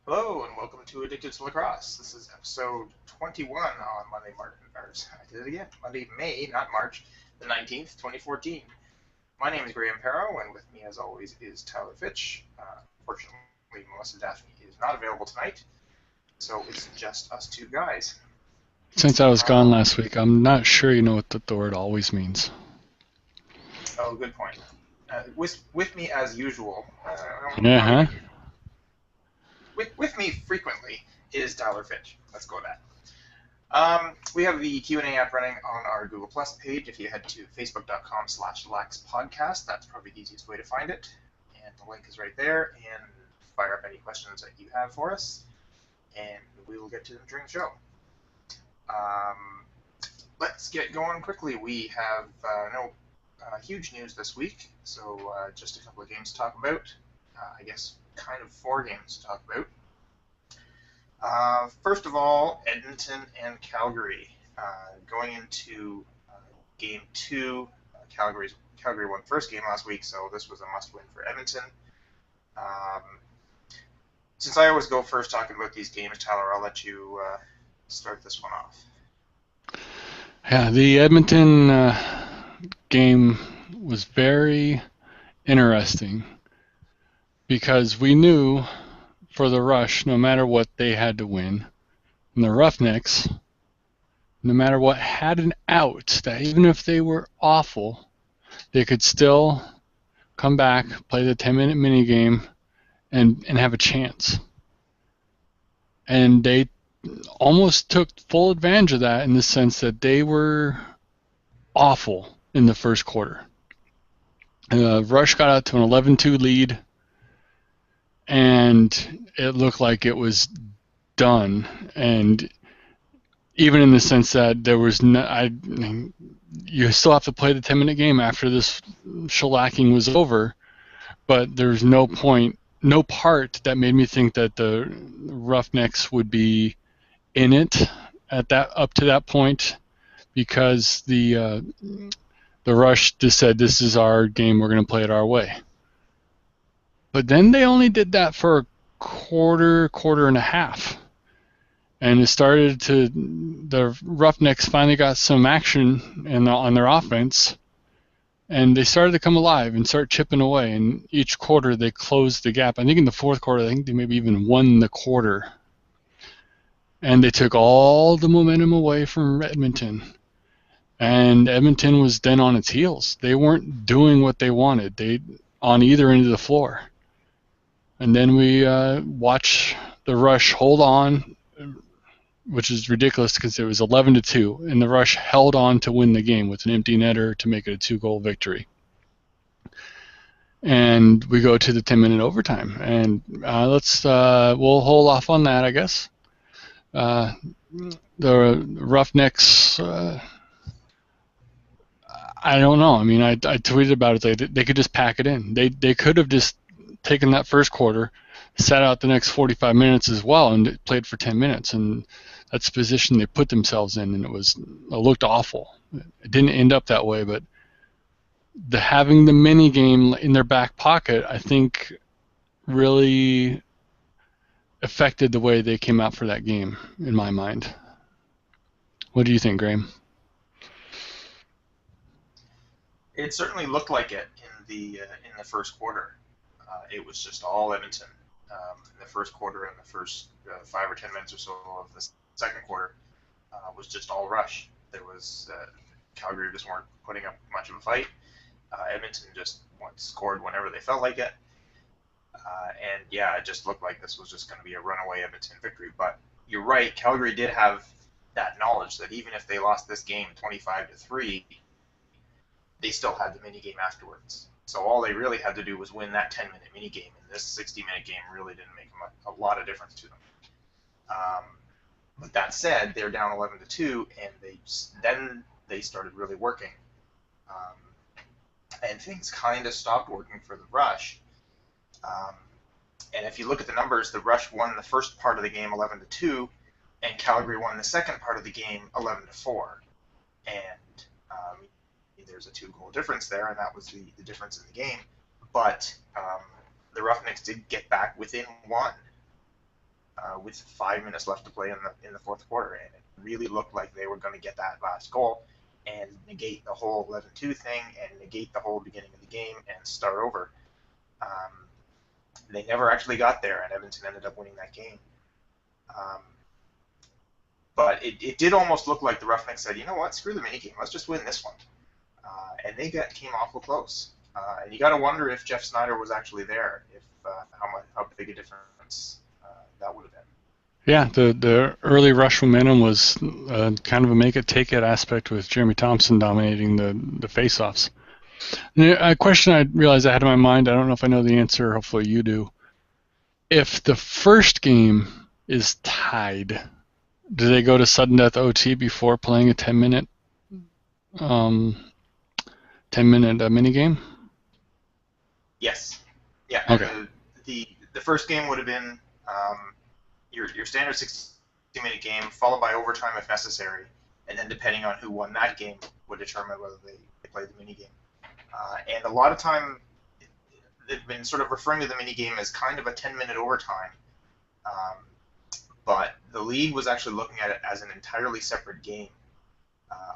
Hello and welcome to Addicted to Lacrosse. This is episode 21 on Monday, I did it again, Monday, May, not March, the 19th, 2014. My name is Graham Parrow, and with me, as always, is Tyler Fitch. Unfortunately, Melissa Daphne is not available tonight, so it's just us two guys. Since I was gone last week, I'm not sure you know what the word always means. Oh, good point. With me, as usual, Uh-huh. with me frequently is Tyler Fitch. Let's go with that. We have the Q&A app running on our Google Plus page. If you head to facebook.com/laxpodcast, that's probably the easiest way to find it. And the link is right there. And fire up any questions that you have for us, and we will get to them during the show. Let's get going quickly. We have no huge news this week, so just a couple of games to talk about. I guess kind of 4 games to talk about. First of all, Edmonton and Calgary. Going into game 2, Calgary won the first game last week, so this was a must-win for Edmonton. Um, since I always go first talking about these games, Tyler, I'll let you start this one off. Yeah, the Edmonton game was very interesting because we knew for the Rush, no matter what, they had to win. And the Roughnecks, no matter what, had an out that even if they were awful, they could still come back, play the 10-minute mini game, and have a chance. And they almost took full advantage of that in the sense that they were awful in the first quarter. Rush got out to an 11-2 lead, and it looked like it was done. And even in the sense that there was you still have to play the 10-minute game after this shellacking was over, but there's no part that made me think that the Roughnecks would be in it up to that point, because the Rush just said, this is our game, we're going to play it our way. But then they only did that for a quarter and a half. And it started to, the Roughnecks finally got some action on their offense, and they started to come alive and start chipping away. And each quarter they closed the gap. I think in the fourth quarter, I think they maybe even won the quarter. And they took all the momentum away from Edmonton. And Edmonton was then on its heels. They weren't doing what they wanted on either end of the floor. And then we watch the Rush hold on, which is ridiculous because it was 11-2, and the Rush held on to win the game with an empty netter to make it a 2-goal victory. And we go to the 10-minute overtime, and we'll hold off on that, I guess. The Roughnecks, I don't know. I mean, I tweeted about it. They could just pack it in. They could have just taken that first quarter, sat out the next 45 minutes as well, and played for 10 minutes. And that's the position they put themselves in, and it looked awful. It didn't end up that way, but having the mini game in their back pocket, I think, really affected the way they came out for that game, in my mind. What do you think, Graham? It certainly looked like it in the first quarter. It was just all Edmonton in the first quarter, and the first 5 or 10 minutes or so of the second quarter was just all Rush. There was Calgary just weren't putting up much of a fight. Edmonton just scored whenever they felt like it, and yeah, it just looked like this was just going to be a runaway Edmonton victory. But you're right, Calgary did have that knowledge that even if they lost this game 25-3, they still had the mini game afterwards. So all they really had to do was win that 10-minute mini game, and this 60-minute game really didn't make a lot of difference to them. But that said, they're down 11-2, and then they started really working, and things kind of stopped working for the Rush. And if you look at the numbers, the Rush won the first part of the game 11-2, and Calgary won the second part of the game 11-4, and there's a 2-goal difference there, and that was the difference in the game. But the Roughnecks did get back within one with 5 minutes left to play in the fourth quarter, and it really looked like they were going to get that last goal and negate the whole 11-2 thing and negate the whole beginning of the game and start over. Um, they never actually got there, and Edmonton ended up winning that game. Um, but it did almost look like the Roughnecks said, you know what, screw the mini game, let's just win this one. And they came awful close. And you got to wonder if Jeff Snyder was actually there, if how big a difference that would have been. Yeah, the early rush momentum was kind of a make it take it aspect with Jeremy Thompson dominating the faceoffs. A question I realized I had in my mind, I don't know if I know the answer, hopefully you do. If the first game is tied, do they go to sudden death OT before playing a 10-minute 10-minute mini game? Yes. Yeah, Okay. and the first game would have been your standard 60-minute game, followed by overtime if necessary, and then depending on who won that game would determine whether they played the mini game. And a lot of time, they've been sort of referring to the mini game as kind of a 10-minute overtime, um, but the league was actually looking at it as an entirely separate game,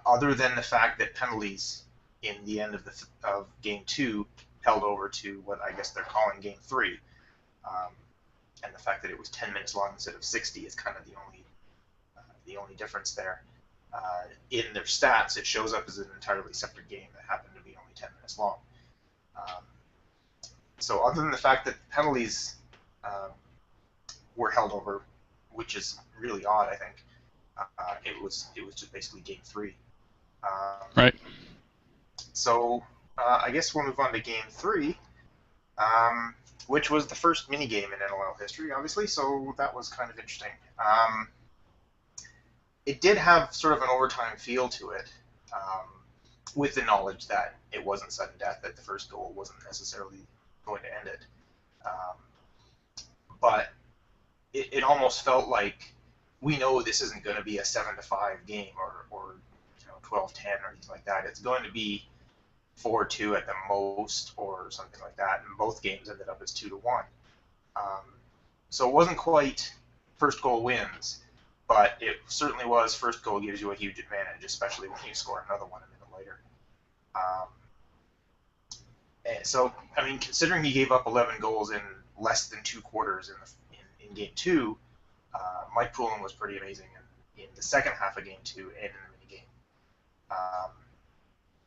other than the fact that penalties in the end of game two held over to what I guess they're calling game three. Um, and the fact that it was 10 minutes long instead of 60 is kind of the only difference there. In their stats, it shows up as an entirely separate game that happened to be only 10 minutes long. Um, so other than the fact that penalties were held over, which is really odd, I think, it was just basically game three. Right. So I guess we'll move on to game three. Which was the first mini game in NLL history, obviously, so that was kind of interesting. It did have sort of an overtime feel to it, with the knowledge that it wasn't sudden death, that the first goal wasn't necessarily going to end it. Um, but it almost felt like we know this isn't going to be a 7-5 game or 12-10 or anything like that. It's going to be 4-2 at the most, or something like that. And both games ended up as 2-1. So it wasn't quite first goal wins, but it certainly was first goal gives you a huge advantage, especially when you score another one a minute later. And so, I mean, considering he gave up 11 goals in less than 2 quarters in game two, Mike Poulin was pretty amazing in the second half of game two and in the mini game.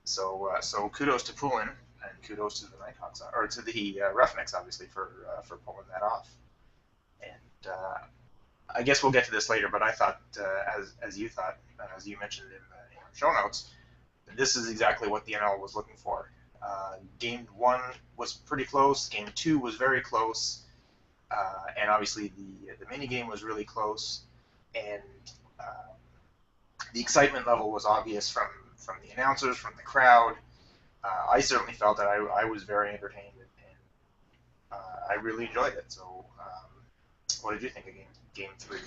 So kudos to Poulin and kudos to the Nighthawks, or to the Roughnecks, obviously, for pulling that off. And I guess we'll get to this later, but I thought, as you thought, as you mentioned in our show notes, this is exactly what the NL was looking for. Game one was pretty close. Game two was very close, and obviously the mini game was really close, and the excitement level was obvious from the announcers, from the crowd. I certainly felt that I was very entertained, and I really enjoyed it. So, what did you think of game three?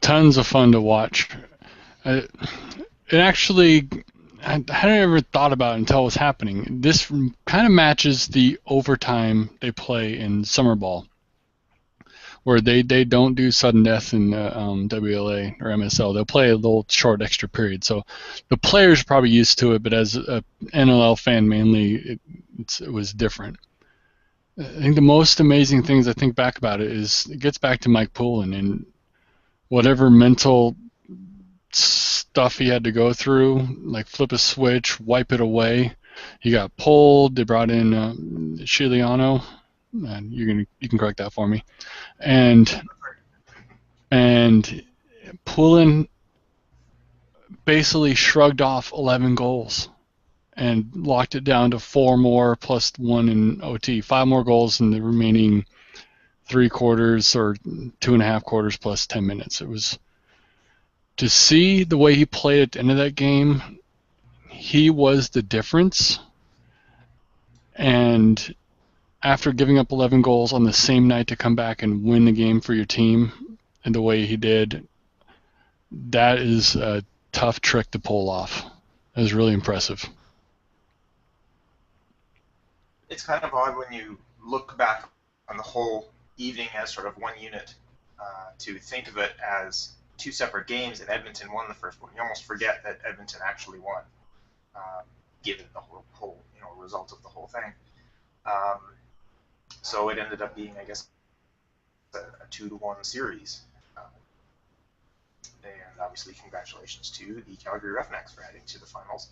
Tons of fun to watch. It actually, I hadn't ever thought about it until it was happening. This kind of matches the overtime they play in summer ball, where they don't do sudden death in WLA or MSL. They'll play a little short extra period. So the players are probably used to it, but as a NLL fan mainly, it was different. I think the most amazing things I think back about it is it gets back to Mike Poulin and whatever mental stuff he had to go through, like flip a switch, wipe it away. He got pulled. They brought in Chiliano, and you can correct that for me. And Poulin basically shrugged off 11 goals and locked it down to 4 more plus 1 in OT. 5 more goals in the remaining 3 quarters or 2.5 quarters plus 10 minutes. It was to see the way he played at the end of that game. He was the difference. And after giving up 11 goals on the same night to come back and win the game for your team and the way he did, that is a tough trick to pull off. It was really impressive. It's kind of odd when you look back on the whole evening as sort of one unit. to think of it as two separate games, and Edmonton won the first one. You almost forget that Edmonton actually won, um, given the whole result of the whole thing. Um, so it ended up being, I guess, a 2-1 series. And obviously, congratulations to the Calgary Roughnecks for heading to the finals.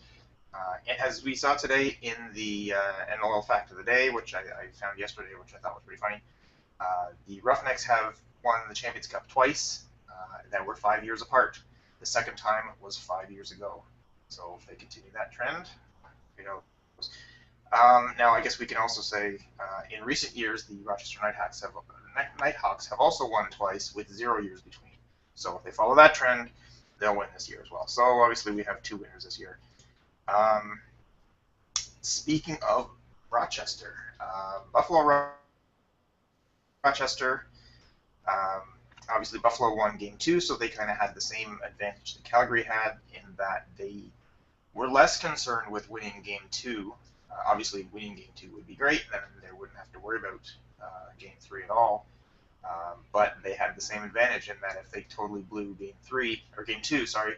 As we saw today in the NLL Fact of the Day, which I found yesterday, which I thought was pretty funny, the Roughnecks have won the Champions Cup twice that were 5 years apart. The second time was 5 years ago. So if they continue that trend, you know. Now, I guess we can also say in recent years, the Rochester Nighthawks have also won twice with 0 years between. So if they follow that trend, they'll win this year as well. So obviously we have 2 winners this year. Speaking of Rochester, Buffalo Rochester. Um, Obviously, Buffalo won Game 2, so they kind of had the same advantage that Calgary had in that they were less concerned with winning Game 2. Obviously, winning Game 2 would be great, then they wouldn't have to worry about Game 3 at all. But they had the same advantage in that if they totally blew Game 3 or Game 2, sorry,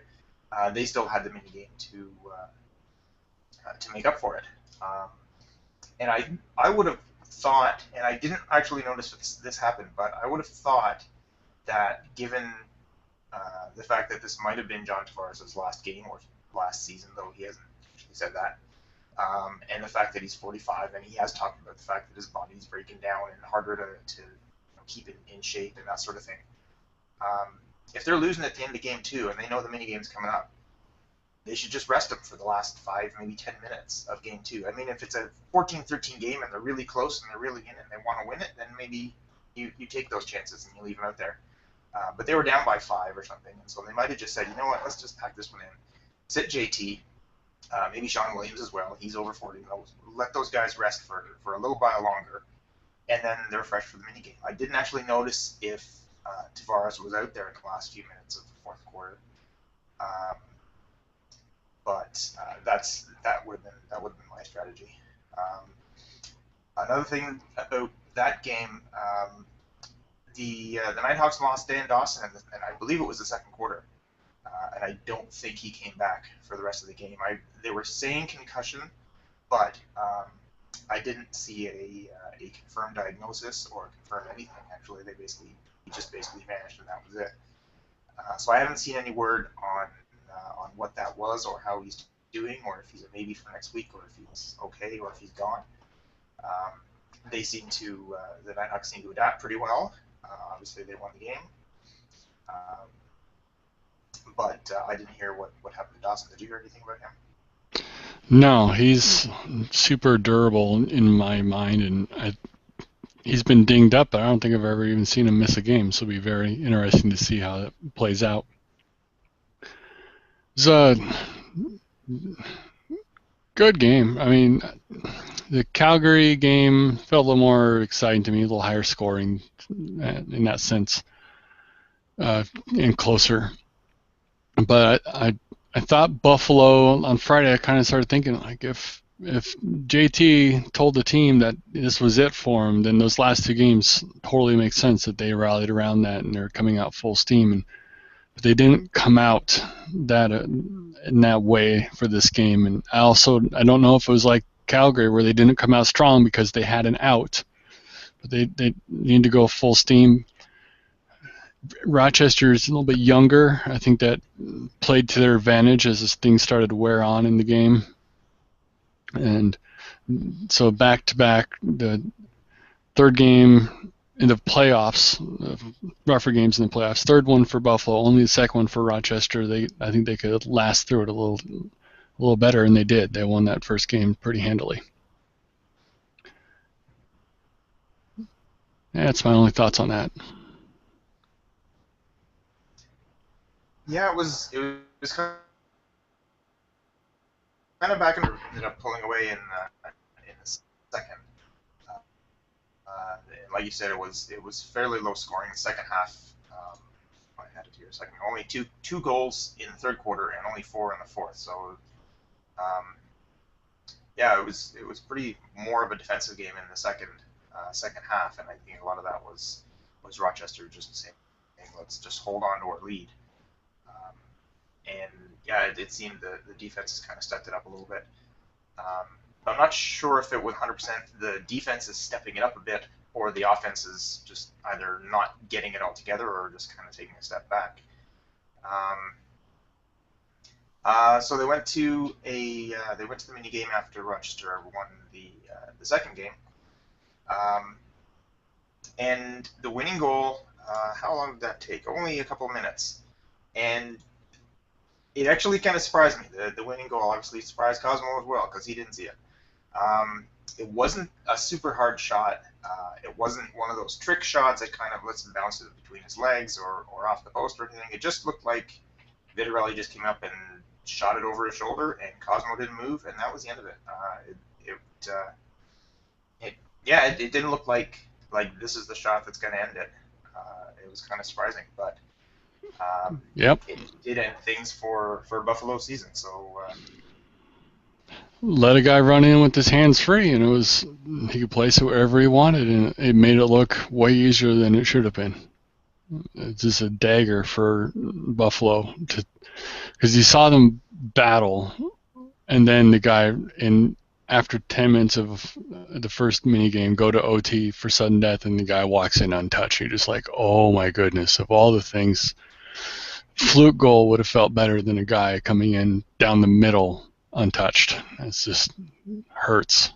they still had the mini game to make up for it. And I would have thought, and I didn't actually notice this happened, but I would have thought that given the fact that this might have been John Tavares' last game or last season, though he hasn't actually said that, and the fact that he's 45 and he has talked about the fact that his body's breaking down and harder to keep it in shape and that sort of thing. If they're losing at the end of game 2 and they know the mini game's coming up, they should just rest them for the last 5, maybe 10 minutes of game 2. I mean, if it's a 14-13 game and they're really close and they're really in it and they want to win it, then maybe you take those chances and you leave them out there. But they were down by 5 or something, and so they might have just said, you know what, let's just pack this one in. Sit JT, maybe Sean Williams as well. He's over 40. Let those guys rest for a little while longer, and then they're fresh for the minigame. I didn't actually notice if Tavares was out there in the last few minutes of the fourth quarter. But that would have been my strategy. Another thing about that game, the Nighthawks lost Dan Dawson, and I believe it was the second quarter, and I don't think he came back for the rest of the game. They were saying concussion, but I didn't see a confirmed diagnosis or confirmed anything. Actually, he just basically vanished, and that was it. So I haven't seen any word on what that was or how he's doing, or if he's a maybe for next week, or if he's okay, or if he's gone. They seem to the Nighthawks seem to adapt pretty well. Obviously, they won the game, but I didn't hear what happened to Dawson. Did you hear anything about him? No, he's super durable in my mind, and he's been dinged up, but I don't think I've ever even seen him miss a game. So it'll be very interesting to see how that plays out. It's a good game. I mean, the Calgary game felt a little more exciting to me, a little higher scoring in that sense, and closer. But I thought Buffalo on Friday. I kind of started thinking, like, if JT told the team that this was it for him, then those last 2 games totally make sense that they rallied around that and they're coming out full steam. But they didn't come out that in that way for this game. And I don't know if it was like Calgary where they didn't come out strong because they had an out, but they need to go full steam. Rochester is a little bit younger. I think that played to their advantage as this thing started to wear on in the game. And so back to back, the third game in the playoffs, rougher games in the playoffs. Third one for Buffalo, only the second one for Rochester. I think they could last through it a little better, and they did. They won that first game pretty handily. That's my only thoughts on that. Yeah, it was kind of back and ended up pulling away in the second. Like you said, it was fairly low scoring in the second half. I had it here a second. Only two goals in the third quarter and only 4 in the fourth. So yeah, it was pretty more of a defensive game in the second half, and I think a lot of that was Rochester just saying let's just hold on to our lead. Um, and yeah, it seemed the defense has kind of stepped it up a little bit. Um, I'm not sure if it was 100% the defense is stepping it up a bit or the offense is just either not getting it all together or just kind of taking a step back. Um, so they went to the mini game after Rochester won the second game, um, and the winning goal. How long did that take? Only a couple of minutes, and it actually kind of surprised me. The winning goal obviously surprised Cosmo as well because he didn't see it. It wasn't a super hard shot. It wasn't one of those trick shots that kind of lets him bounce it between his legs or off the post or anything. It just looked like Vitarelli just came up and shot it over his shoulder, and Cosmo didn't move, and that was the end of it. It didn't look like this is the shot that's going to end it. It was kind of surprising, but Yep. it did end things for Buffalo season. So Let a guy run in with his hands free, and he could place it wherever he wanted, and it made it look way easier than it should have been. It's just a dagger for Buffalo because you saw them battle, and then the guy after 10 minutes of the first mini game go to OT for sudden death, and the guy walks in untouched. You're just like, oh my goodness! Of all the things, fluke goal would have felt better than a guy coming in down the middle untouched. It's just hurts.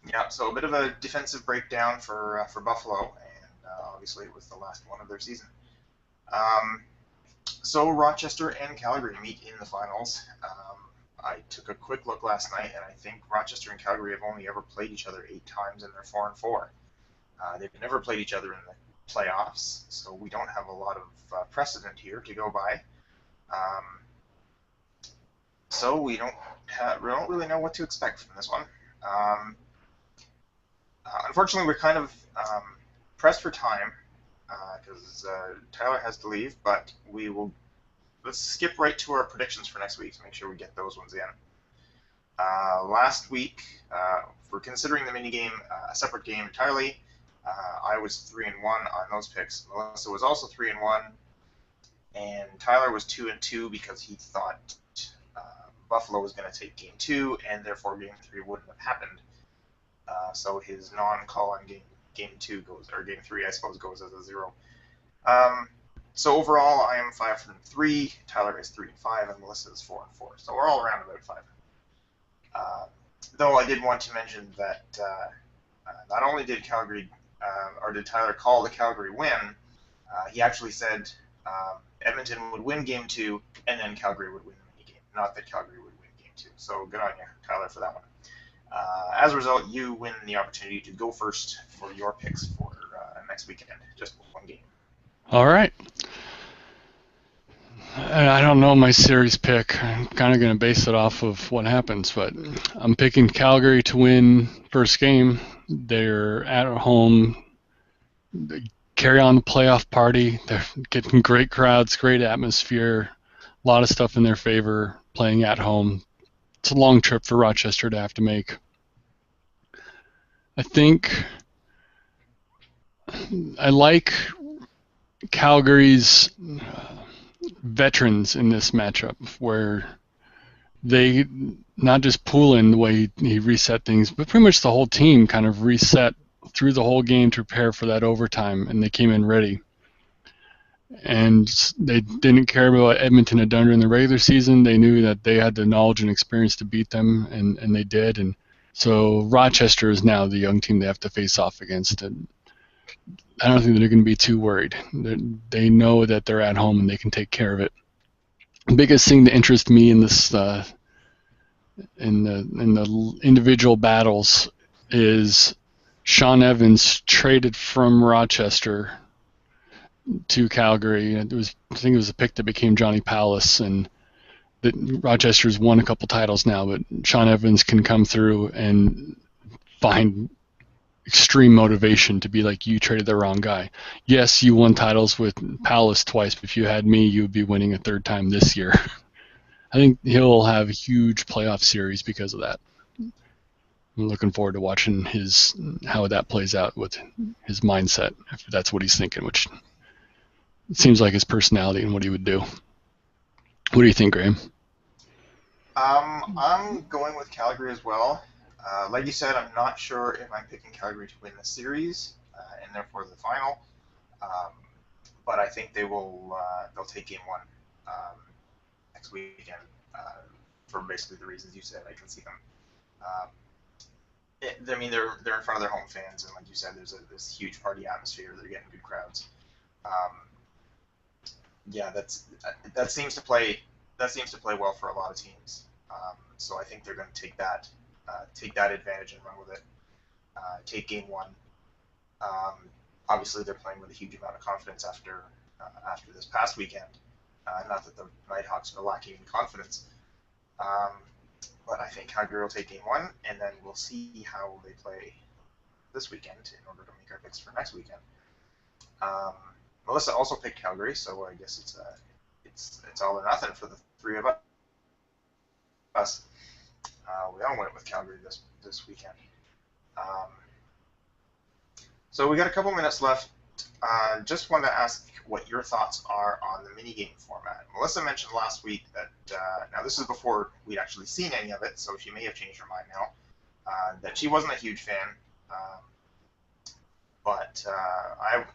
yeah, so a bit of a defensive breakdown for Buffalo, and obviously it was the last one of their season. Um, so Rochester and Calgary meet in the finals. I took a quick look last night, and I think Rochester and Calgary have only ever played each other 8 times, and they're 4-4. They've never played each other in the playoffs, so we don't have a lot of precedent here to go by. Um, so we don't really know what to expect from this one. Um, Unfortunately, we're kind of pressed for time because Tyler has to leave, but let's skip right to our predictions for next week to make sure we get those ones in. Last week, we're considering the mini game a separate game entirely. I was 3-1 on those picks. Melissa was also 3-1, and Tyler was 2-2 because he thought Buffalo was going to take game 2, and therefore game 3 wouldn't have happened. So his non-call on game 2 goes, or game 3, I suppose, goes as a 0. So overall, I am 5-3. Tyler is 3-5, and Melissa is 4-4. So we're all around about 5. Though I did want to mention that not only did did Tyler call the Calgary win, he actually said Edmonton would win game 2, and then Calgary would win the mini game. Not that Calgary would win game 2. So good on you, Tyler, for that one. As a result, you win the opportunity to go first for your picks for next weekend. Just one game. All right. I don't know my series pick. I'm kind of going to base it off of what happens, but I'm picking Calgary to win first game. They're at home. They carry on the playoff party. They're getting great crowds, great atmosphere, a lot of stuff in their favor playing at home. It's a long trip for Rochester to have to make. I think I like Calgary's veterans in this matchup, where they not just Poulin the way he reset things, but pretty much the whole team kind of reset through the whole game to prepare for that overtime, and they came in ready. And they didn't care about what Edmonton had done during the regular season. They knew that they had the knowledge and experience to beat them, and they did. And so Rochester is now the young team they have to face off against. And I don't think they're going to be too worried. They know that they're at home and they can take care of it. The biggest thing that interests me in this in the individual battles is Sean Evans traded from Rochester to Calgary. I think it was a pick that became Johnny Palace, and that Rochester's won a couple titles now, but Sean Evans can come through and find extreme motivation to be like, you traded the wrong guy. Yes, you won titles with Palace twice, but if you had me, you would be winning a third time this year. I think he'll have a huge playoff series because of that. I'm looking forward to watching how that plays out with his mindset, if that's what he's thinking, which seems like his personality and what he would do. What do you think, Graham? I'm going with Calgary as well. Like you said, I'm not sure if I'm picking Calgary to win the series and therefore the final. Um, but I think they'll take game one next weekend for basically the reasons you said. I can see them. Um, I mean, they're in front of their home fans, and like you said, there's this huge party atmosphere. They're getting good crowds. Um, yeah, that seems to play that seems to play well for a lot of teams. So I think they're going to take that advantage and run with it. Take game one. Um, Obviously, they're playing with a huge amount of confidence after this past weekend. Not that the Nighthawks are lacking in confidence, um, but I think Calgary will take game one, and then we'll see how they play this weekend in order to make our picks for next weekend. Um, Melissa also picked Calgary, so I guess it's all or nothing for the three of us. We all went with Calgary this weekend. Um, so we got a couple minutes left. Just want to ask what your thoughts are on the minigame format. Melissa mentioned last week that now this is before we'd actually seen any of it, so she may have changed her mind now. That she wasn't a huge fan, um, but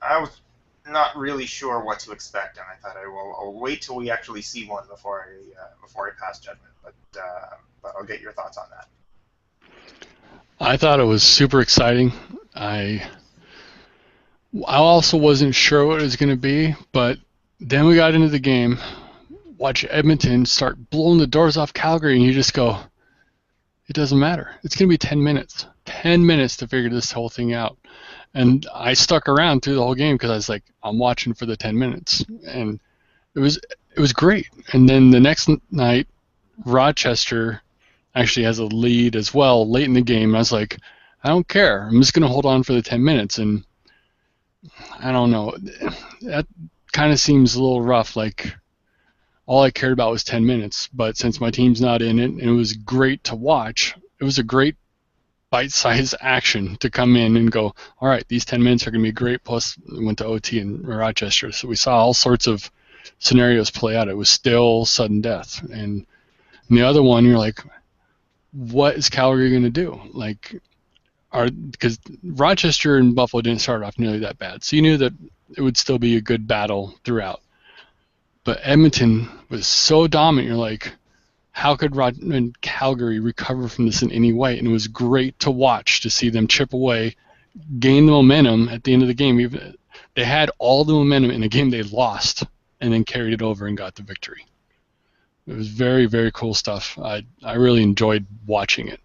I was not really sure what to expect, and I thought I'll wait till we actually see one before I pass judgment. But I'll get your thoughts on that. I thought it was super exciting. I also wasn't sure what it was going to be, but then we got into the game, watch Edmonton start blowing the doors off Calgary, and you just go, it doesn't matter. It's going to be 10 minutes. 10 minutes to figure this whole thing out. And I stuck around through the whole game because I was like, I'm watching for the 10 minutes. And it was great. And then the next night, Rochester actually has a lead as well late in the game. I was like, I don't care. I'm just going to hold on for the 10 minutes. And I don't know. That kind of seems a little rough. Like, all I cared about was 10 minutes. But since my team's not in it, and it was great to watch, it was a great bite-sized action to come in and go, all right, these 10 minutes are going to be great. Plus, we went to OT in Rochester. So we saw all sorts of scenarios play out. It was still sudden death. And in the other one, you're like, what is Calgary going to do? Like, because Rochester and Buffalo didn't start off nearly that bad, so you knew that it would still be a good battle throughout. But Edmonton was so dominant. You're like, how could Calgary recover from this in any way? And it was great to watch, to see them chip away, gain the momentum at the end of the game. Even they had all the momentum in a game they lost, and then carried it over and got the victory. It was very, very cool stuff. I really enjoyed watching it.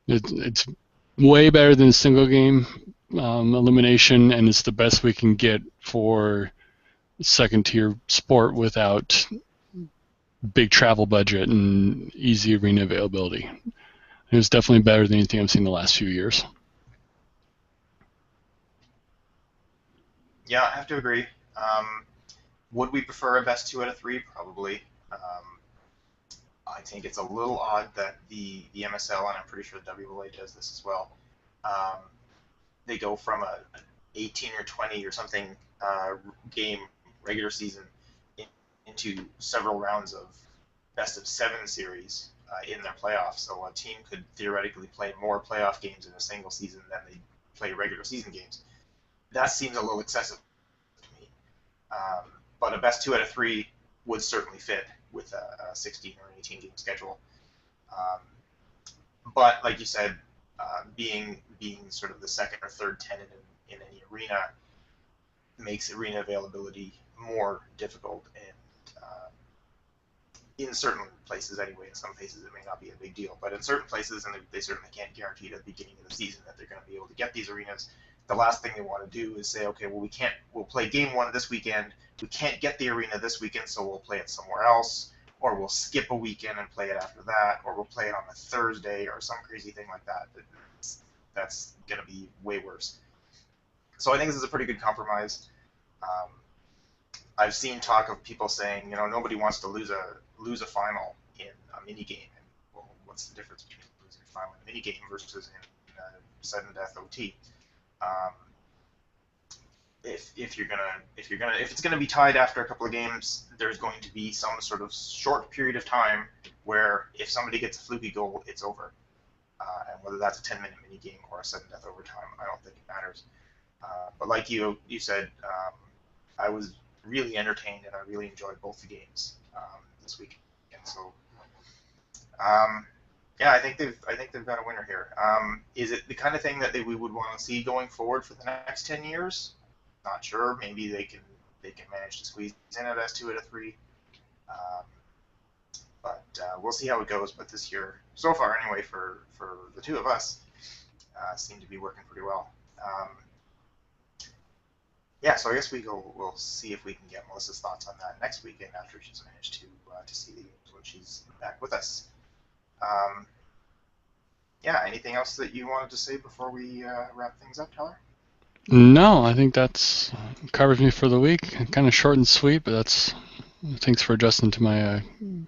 It's way better than single game elimination, and it's the best we can get for second tier sport without big travel budget and easy arena availability. It was definitely better than anything I've seen the last few years. Yeah, I have to agree. Would we prefer a best two out of three? Probably. I think it's a little odd that the MSL, and I'm pretty sure the WLA does this as well. Um, they go from a 18 or 20 or something game regular season into several rounds of best of seven series in their playoffs. So a team could theoretically play more playoff games in a single season than they play regular season games. That seems a little excessive to me. But a best two out of three would certainly fit with a 16 or an 18 game schedule. Um, but like you said, being sort of the second or third tenant in any arena makes arena availability more difficult, and in certain places anyway. In some places it may not be a big deal, but in certain places, and they certainly can't guarantee at the beginning of the season that they're going to be able to get these arenas. The last thing they want to do is say, okay, well, we'll play game one this weekend. We can't get the arena this weekend, so we'll play it somewhere else, or we'll skip a weekend and play it after that, or we'll play it on a Thursday or some crazy thing like that. That's going to be way worse. So I think this is a pretty good compromise. Um, I've seen talk of people saying, nobody wants to lose a final in a mini game. And, well, what's the difference between losing final mini game versus in sudden death OT. Um, if it's gonna be tied after a couple of games, there's going to be some sort of short period of time where if somebody gets a fluky goal, it's over. And whether that's a 10-minute mini game or a sudden death overtime, I don't think it matters. But like you said, I was really entertained and I really enjoyed both the games this week. And so, yeah, I think they've got a winner here. Is it the kind of thing that we would want to see going forward for the next 10 years? Not sure. Maybe they can manage to squeeze in at S2 out of 3. Um, but we'll see how it goes. But this year, so far anyway, for the two of us, seem to be working pretty well. Yeah, so I guess we'll see if we can get Melissa's thoughts on that next weekend after she's managed to see the games when she's back with us. Um, yeah, anything else that you wanted to say before we wrap things up, Tyler? No, I think that's covers me for the week. Kind of short and sweet, but that's thanks for adjusting to my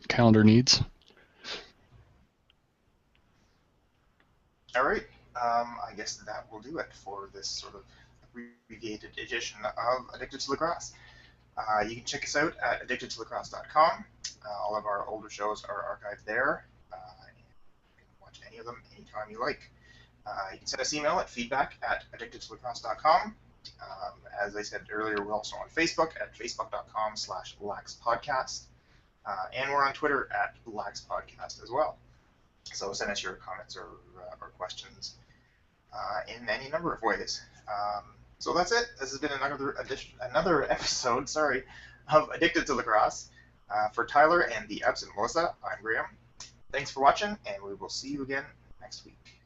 calendar needs. All right. I guess that will do it for this sort of abbreviated edition of Addicted to Lacrosse. You can check us out at addictedtolacrosse.com. All of our older shows are archived there. And you can watch any of them anytime you like. You can send us email at feedback@addictedtolacrosse.com. As I said earlier, we're also on Facebook at facebook.com/laxpodcast. And we're on Twitter at laxpodcast as well. So send us your comments or questions in any number of ways. So that's it. This has been another episode, of Addicted to Lacrosse. For Tyler and the absent Melissa, I'm Graham. Thanks for watching, and we will see you again next week.